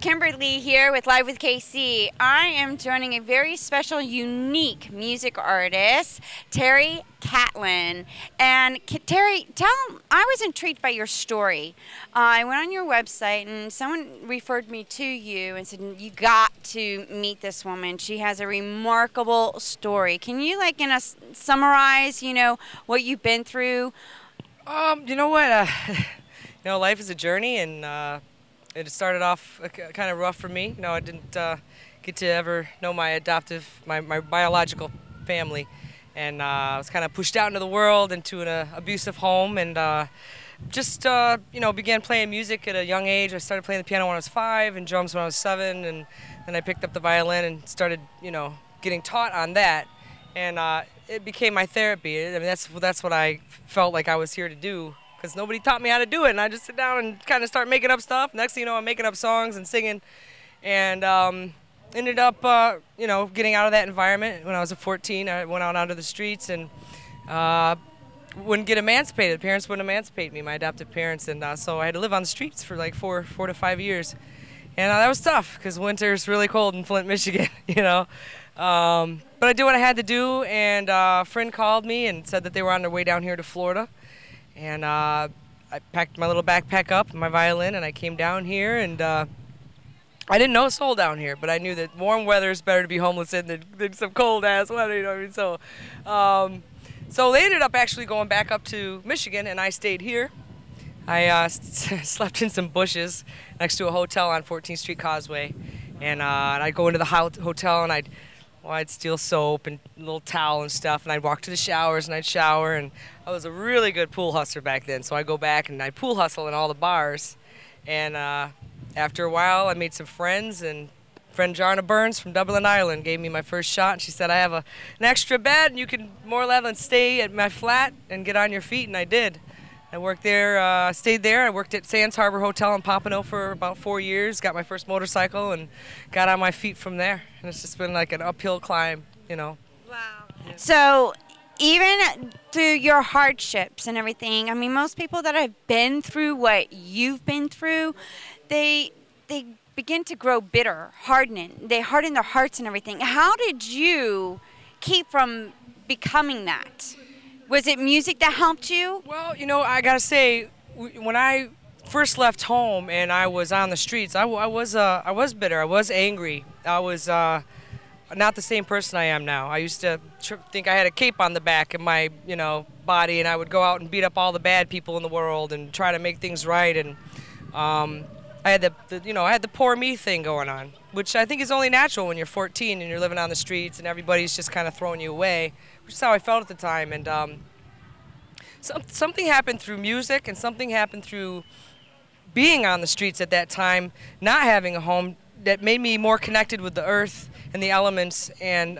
Kimberly here with Live with KC. I am joining a very special, unique music artist, Teri Catlin. And Teri, I was intrigued by your story. I went on your website and someone referred me to you and said, you got to meet this woman. She has a remarkable story. Can you summarize, what you've been through? You know what? Life is a journey, and it started off kind of rough for me. I didn't get to ever know my biological family, and I was kind of pushed out into the world, into an abusive home, and began playing music at a young age. I started playing the piano when I was 5 and drums when I was 7, and then I picked up the violin and started, getting taught on that, and it became my therapy. I mean, that's what I felt like I was here to do, because nobody taught me how to do it, and I just sit down and kind of start making up stuff. Next thing you know, I'm making up songs and singing, and ended up, getting out of that environment. When I was 14, I went out onto the streets and wouldn't get emancipated. Parents wouldn't emancipate me, my adoptive parents, and so I had to live on the streets for like 4 to 5 years, and that was tough because winter's really cold in Flint, Michigan, But I did what I had to do, and a friend called me and said that they were on their way down here to Florida. And I packed my little backpack up, my violin, and I came down here, and I didn't know a soul down here, but I knew that warm weather is better to be homeless in than some cold-ass weather, you know what I mean? So they ended up actually going back up to Michigan, and I stayed here. I slept in some bushes next to a hotel on 14th Street Causeway, and I'd go into the hotel, and I'd steal soap and a little towel and stuff, and I'd walk to the showers and I'd shower, and I was a really good pool hustler back then, so I'd go back and I'd pool hustle in all the bars, and after a while I made some friends, and friend Jarna Burns from Dublin, Ireland gave me my first shot, and she said, I have an extra bed and you can more or less stay at my flat and get on your feet, and I did. I worked there, stayed there. I worked at Sands Harbor Hotel in Pompano for about 4 years, got my first motorcycle, and got on my feet from there. And it's just been like an uphill climb, Wow. Yeah. So even through your hardships and everything, I mean, most people that have been through what you've been through, they begin to grow bitter, hardening. They harden their hearts and everything. How did you keep from becoming that? Was it music that helped you? Well, I gotta say, when I first left home and I was on the streets, I was bitter. I was angry. I was not the same person I am now. I used to think I had a cape on the back of my, body, and I would go out and beat up all the bad people in the world and try to make things right. And I had I had the poor me thing going on, which I think is only natural when you're 14 and you're living on the streets and everybody's just kind of throwing you away, which is how I felt at the time. And something happened through music, and something happened through being on the streets at that time, not having a home, that made me more connected with the earth and the elements. And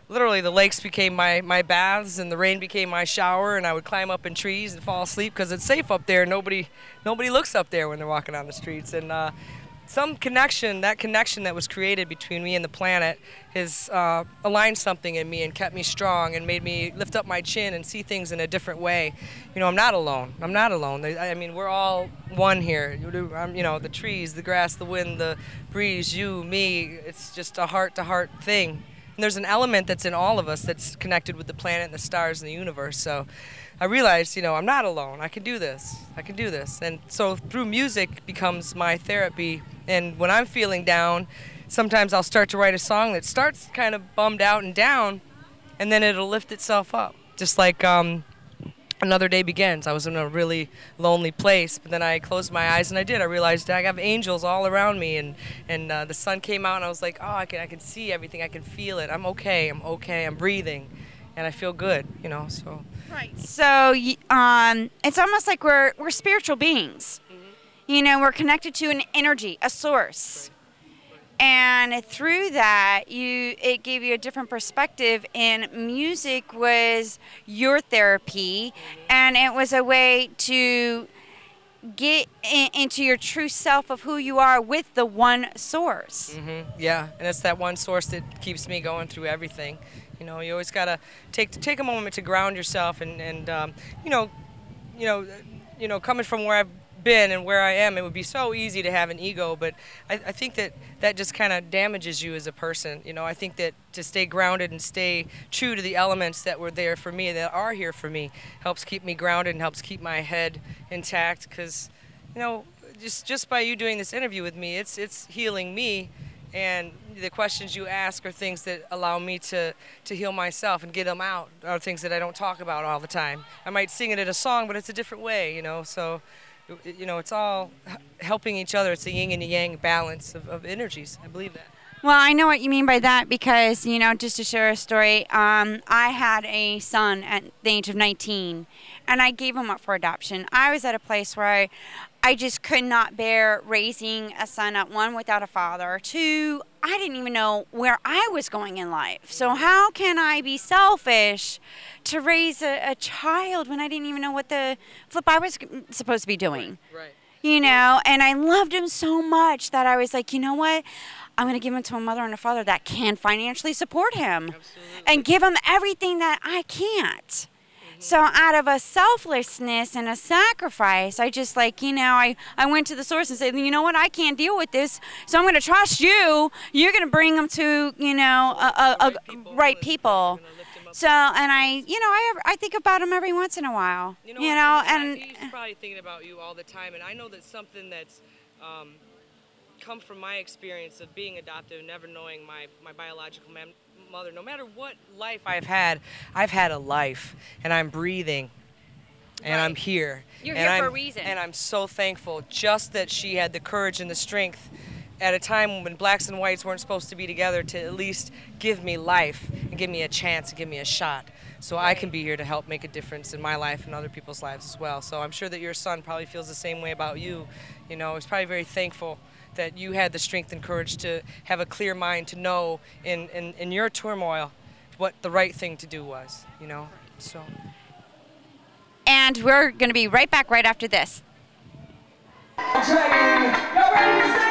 literally the lakes became my baths, and the rain became my shower, and I would climb up in trees and fall asleep because it's safe up there. Nobody looks up there when they're walking on the streets. And that connection that was created between me and the planet has aligned something in me and kept me strong and made me lift up my chin and see things in a different way. I'm not alone. I'm not alone. I mean, we're all one here. The trees, the grass, the wind, the breeze, you, me. It's just a heart-to-heart thing. And there's an element that's in all of us that's connected with the planet and the stars and the universe. So I realized, I'm not alone. I can do this. I can do this. And so through music becomes my therapy. And when I'm feeling down, sometimes I'll start to write a song that starts kind of bummed out and down, and then it'll lift itself up. Just like Another Day Begins. I was in a really lonely place, but then I closed my eyes and I did. I realized I have angels all around me, and the sun came out, and I was like, oh, I can see everything. I can feel it. I'm okay. I'm okay. I'm breathing, and I feel good. So. Right. So it's almost like we're spiritual beings. Mm-hmm. We're connected to an energy, a source. Right. And through that, it gave you a different perspective, and music was your therapy, and it was a way to get into your true self of who you are with the one source. Mm-hmm. Yeah, and it's that one source that keeps me going through everything. You always gotta take a moment to ground yourself, and coming from where I've been and where I am, it would be so easy to have an ego, but I think that just kind of damages you as a person. You know, I think that to stay grounded and stay true to the elements that were there for me, that are here for me, helps keep me grounded and helps keep my head intact, because, you know, just by you doing this interview with me, it's healing me, and the questions you ask are things that allow me to heal myself and get them out, are things that I don't talk about all the time. I might sing it in a song, but it's a different way, you know, so, you know, it's all helping each other. It's a yin and a yang balance of energies. I believe that. Well, I know what you mean by that because, you know, just to share a story, I had a son at the age of 19, and I gave him up for adoption. I was at a place where I just could not bear raising a son up, one, without a father, two, I didn't even know where I was going in life. So how can I be selfish to raise a child when I didn't even know what the flip I was supposed to be doing? Right. You know, and I loved him so much that I was like, you know what? I'm going to give him to a mother and a father that can financially support him. Absolutely. And give him everything that I can't. So out of a selflessness and a sacrifice, I just like, you know, I went to the source and said, you know what, I can't deal with this, so I'm going to trust you. You're going to bring them to, you know, right people. So, and I, you know, I think about him every once in a while. You know, and he's probably thinking about you all the time, and I know that something that's come from my experience of being adopted and never knowing my biological mother, no matter what life I've had a life, and I'm breathing, and Right. I'm here. You're and here for a reason. And I'm so thankful just that she had the courage and the strength at a time when blacks and whites weren't supposed to be together to at least give me life and give me a chance and give me a shot, so I can be here to help make a difference in my life and other people's lives as well. So I'm sure that your son probably feels the same way about you. You know, he's probably very thankful that you had the strength and courage to have a clear mind to know in your turmoil what the right thing to do was, you know. So. And we're going to be right back right after this. Dragon, y'all ready to